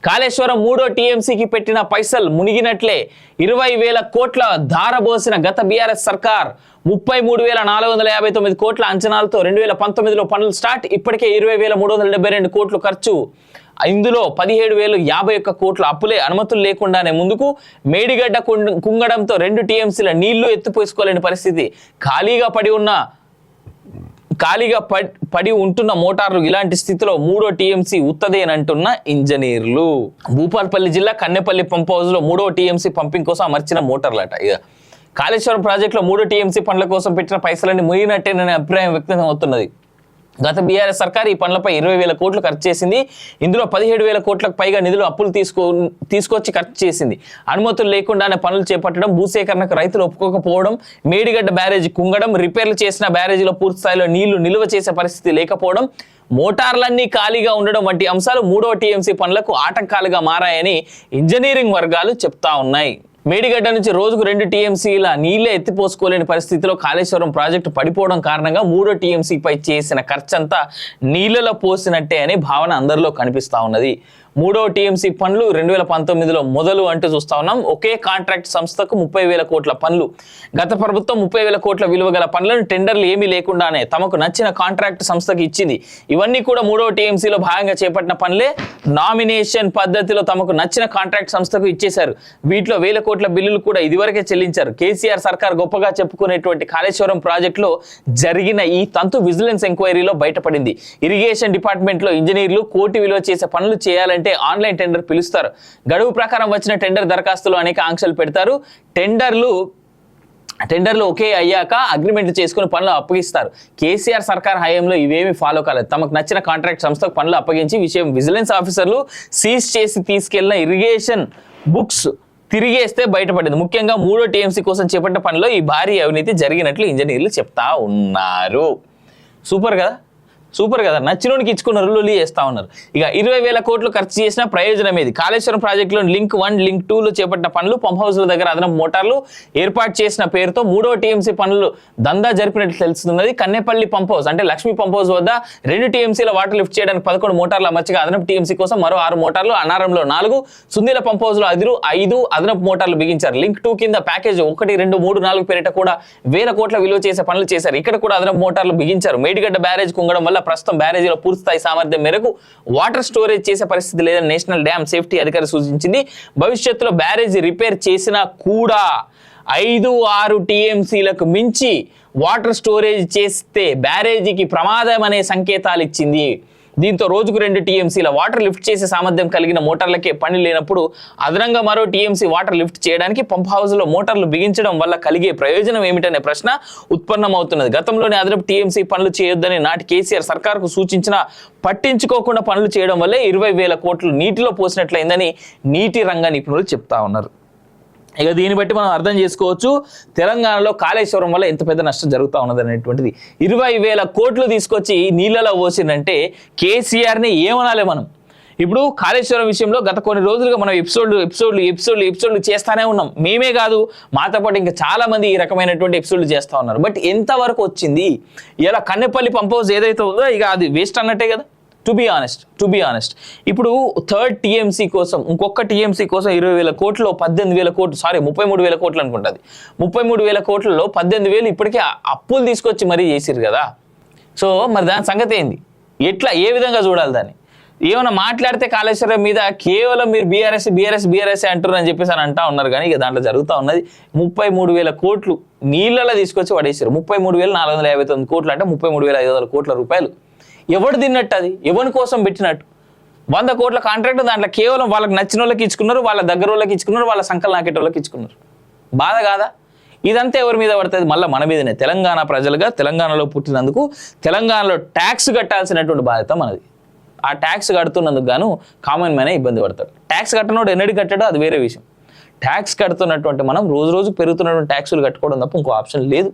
కాళేశ్వరం 3వ టీఎంసీకి పెట్టిన పైసలు మునిగినట్లే 20,000 కోట్ల ధారబోసిన గత బీఆర్ఎస్ సర్కార్ 33,459 కోట్ల అంచనాలతో 2019లో పనులు స్టార్ట్. ఇప్పటికే 20,372 కోట్లు ఖర్చు. ఇందులో 17,051 కోట్ల అప్పులే. అనుమతులు లేకుండానే ముందుకు. మేడిగడ్డ కుంగడంతో 2 టీఎంసీల నీళ్లు ఎత్తిపోసుకోలేని పరిస్థితి. ఖాళీగా పడి ఉంటున్న మోటార్లు. ఇలాంటి స్థితిలో 3వ టీఎంసీ ఉత్తదేనంటున్న ఇంజనీర్లు. భూపాలపల్లి జిల్లా కన్నెపల్లి పంప్ హౌస్ లో 3వ టీఎంసీ పంపింగ్ కోసం అమర్చిన మోటార్లట. ఇక కాళేశ్వరం ప్రాజెక్టులో 3వ టీఎంసీ పనుల కోసం పెట్టిన పైసలన్నీ మునిగినట్టేననే అభిప్రాయం వ్యక్తం అవుతున్నది. గత బీఆర్ఎస్ సర్కార్ ఈ పనులపై 20,000 కోట్లు ఖర్చు చేసింది. ఇందులో 17,000 కోట్లకు పైగా నిధులు అప్పులు తీసుకొచ్చి ఖర్చు చేసింది. అనుమతులు లేకుండానే పనులు చేపట్టడం, భూసేకరణకు రైతులు ఒప్పుకోకపోవడం, మేడిగడ్డ బ్యారేజీ కుంగడం, రిపేర్లు చేసిన బ్యారేజీలో పూర్తి స్థాయిలో నీళ్లు నిల్వ చేసే పరిస్థితి లేకపోవడం, మోటార్లన్నీ ఖాళీగా ఉండడం వంటి అంశాలు 3వ టీఎంసీ పనులకు ఆటంకాలుగా మారాయని ఇంజనీరింగ్ వర్గాలు చెప్తా ఉన్నాయి. మేడిగడ్డ నుంచి రోజుకు 2 టీఎంసీల నీళ్లే ఎత్తిపోసుకోలేని పరిస్థితిలో కాళేశ్వరం ప్రాజెక్టు పడిపోవడం కారణంగా 3వ టీఎంసీపై చేసిన ఖర్చంతా నీళ్లలో పోసినట్టే అనే భావన అందరిలో కనిపిస్తా ఉన్నది. 3వ టీఎంసీ పనులు 2019లో మొదలు అంటూ చూస్తా ఉన్నాం. ఒకే కాంట్రాక్ట్ సంస్థకు 30,000 కోట్ల పనులు. గత ప్రభుత్వం 30,000 కోట్ల విలువ గల పనులను టెండర్లు ఏమీ లేకుండానే తమకు నచ్చిన కాంట్రాక్ట్ సంస్థకు ఇచ్చింది. ఇవన్నీ కూడా 3వ టీఎంసీలో భాగంగా చేపట్టిన పనులే. నామినేషన్ పద్ధతిలో తమకు నచ్చిన కాంట్రాక్ట్ సంస్థకు ఇచ్చేశారు. వీటిలో 1,000 కోట్ల బిల్లులు కూడా ఇదివరకే చెల్లించారు. కేసీఆర్ సర్కార్ గొప్పగా చెప్పుకునేటువంటి కాళేశ్వరం ప్రాజెక్టులో జరిగిన ఈ తంతు విజిలెన్స్ ఎంక్వైరీలో బయటపడింది. ఇరిగేషన్ డిపార్ట్మెంట్లో ఇంజనీర్లు కోటి విలువ చేసే పనులు చేయాలంటే ఆన్లైన్ టెండర్ పిలుస్తారు. గడువు ప్రకారం వచ్చిన టెండర్ దరఖాస్తులు అనేక ఆంక్షలు పెడతారు. టెండర్లు ఒకే అయ్యాక అగ్రిమెంట్లు చేసుకుని పనులు అప్పగిస్తారు. కేసీఆర్ సర్కార్ హయాంలో ఇవేమీ ఫాలో కాలేదు. తమకు నచ్చిన కాంట్రాక్ట్ సంస్థకు పనులు అప్పగించి విషయం విజిలెన్స్ ఆఫీసర్లు సీజ్ చేసి తీసుకెళ్లిన ఇరిగేషన్ బుక్స్ తిరిగేస్తే బయటపడింది. ముఖ్యంగా 3వ టీఎంసీ కోసం చేపట్టిన పనిలో ఈ భారీ అవినీతి జరిగినట్లు ఇంజనీర్లు చెప్తా ఉన్నారు. సూపర్ కదా, నచ్చినోడికి ఇచ్చుకున్నారు, లొల్లి చేస్తా ఉన్నారు. ఇక 20,000 కోట్లు ఖర్చు చేసిన ప్రయోజనం ఏది? కాళేశ్వరం ప్రాజెక్టులో లింక్ 1, లింక్ 2లో చేపట్టిన పనులు, పంప్ హౌస్ల దగ్గర అదనపు మోటార్లు ఏర్పాటు చేసిన పేరుతో 3వ టీఎంసీ పనులు దందా జరిపినట్లు తెలుస్తున్నది. కన్నెపల్లి పంప్ హౌస్ అంటే లక్ష్మీ పంప్ హౌస్ వద్ద 2 టీఎంసీల వాటర్ లిఫ్ట్ చేయడానికి 11 మోటార్లు అమర్చగా అదనపు టీఎంసీ కోసం మరో 6 మోటార్లు, అన్నారంలో 4, సుందీల పంప్ హౌస్ లో 5 అదనపు మోటార్లు బిగించారు. లింక్ 2 కింద ప్యాకేజ్ 1, 2, 3, 4 పేరిట కూడా 1,000 కోట్ల విలువ చేసే పనులు చేశారు. ఇక్కడ కూడా అదనపు మోటార్లు బిగించారు. మేడిగడ్డ బ్యారేజ్ కుంగడం వల్ల ప్రస్తుతం బ్యారేజీలో పూర్తిస్థాయి సామర్థ్యం మేరకు వాటర్ స్టోరేజ్ చేసే పరిస్థితి లేదని నేషనల్ డ్యామ్ సేఫ్టీ అధికారి సూచించింది. భవిష్యత్తులో బ్యారేజీ రిపేర్ చేసినా కూడా 5-6 టీఎంసీలకు మించి వాటర్ స్టోరేజ్ చేస్తే బ్యారేజీకి ప్రమాదం అనే సంకేతాలు ఇచ్చింది. దీంతో రోజుకు 2 టీఎంసీల వాటర్ లిఫ్ట్ చేసే సామర్థ్యం కలిగిన మోటార్లకే పని లేనప్పుడు అదనంగా మరో టీఎంసీ వాటర్ లిఫ్ట్ చేయడానికి పంప్ హౌస్లో మోటార్లు బిగించడం వల్ల కలిగే ప్రయోజనం ఏమిటనే ప్రశ్న ఉత్పన్నమవుతున్నది. గతంలోనే అదనపు టీఎంసీ పనులు చేయొద్దని నాటి కేసీఆర్ సర్కార్కు సూచించినా పట్టించుకోకుండా పనులు చేయడం వల్లే 20,000 కోట్లు నీటిలో పోసినట్లయిందని నీటి రంగ నిపుణులు చెప్తా ఉన్నారు. ఇక దీన్ని బట్టి మనం అర్థం చేసుకోవచ్చు తెలంగాణలో కాళేశ్వరం వల్ల ఎంత పెద్ద నష్టం జరుగుతూ ఉన్నది అనేటువంటిది. 20,000 కోట్లు తీసుకొచ్చి నీళ్ళలో పోసిందంటే కేసీఆర్ని ఏమనాలి మనం? ఇప్పుడు కాళేశ్వరం విషయంలో గత కొన్ని రోజులుగా మనం ఎపిసోడ్లు చేస్తానే ఉన్నాం. మేమే కాదు, మాతో పాటు ఇంకా చాలా మంది ఈ రకమైనటువంటి ఎపిసోడ్లు చేస్తూ ఉన్నారు. బట్ ఎంతవరకు వచ్చింది? ఇలా కన్నెపల్లి పంప్ హౌస్ ఏదైతే ఉందో ఇక అది వేస్ట్ అన్నట్టే కదా. టు బి ఆనెస్ట్ ఇప్పుడు 3rd టీఎంసీ కోసం ఇంకొక టీఎంసీ కోసం 20,000 కోట్లలో 18,000 కోట్లు 33,000 కోట్లు అనుకుంటుంది. 33,000 కోట్లలో 18,000 ఇప్పటికే అప్పులు తీసుకొచ్చి మరీ చేసిరు కదా. సో మరి దాని సంగతి ఏంది? ఏ విధంగా చూడాలి దాన్ని? ఏమైనా మాట్లాడితే కాళేశ్వరం మీద కేవలం మీరు బీఆర్ఎస్ అంటారు అని చెప్పేసి అని అంటా ఉన్నారు. కానీ ఇక దాంట్లో జరుగుతూ ఉన్నది 33,000 కోట్లు నీళ్ళలో తీసుకొచ్చి పడేసారు. 33,459 కోట్లు అంటే 33,500 కోట్ల రూపాయలు. ఎవడు తిన్నట్టు? అది ఎవరి కోసం పెట్టినట్టు? 100 కోట్ల కాంట్రాక్ట్, దాంట్లో కేవలం వాళ్ళకి నచ్చిన వాళ్ళకి ఇచ్చుకున్నారు, వాళ్ళ దగ్గర వాళ్ళకి ఇచ్చుకున్నారు, వాళ్ళ సంకల్ నాకెట్ వాళ్ళకి ఇచ్చుకున్నారు. బాధ కాదా? ఇదంతా ఎవరి మీద పడుతుంది? మళ్ళీ మన మీదనే. తెలంగాణ ప్రజలుగా తెలంగాణలో పుట్టినందుకు తెలంగాణలో ట్యాక్స్ కట్టాల్సినటువంటి బాధ్యత మనది. ఆ ట్యాక్స్ కడుతున్నందుకు గాను కామన్ మ్యానే ఇబ్బంది పడతాడు. ట్యాక్స్ కట్టనోడు ఎన్నడి కట్టాడో అది వేరే విషయం. ట్యాక్స్ కడుతున్నటువంటి మనం రోజు పెరుగుతున్నటువంటి ట్యాక్సులు కట్టుకోవడం తప్ప ఇంకో ఆప్షన్ లేదు.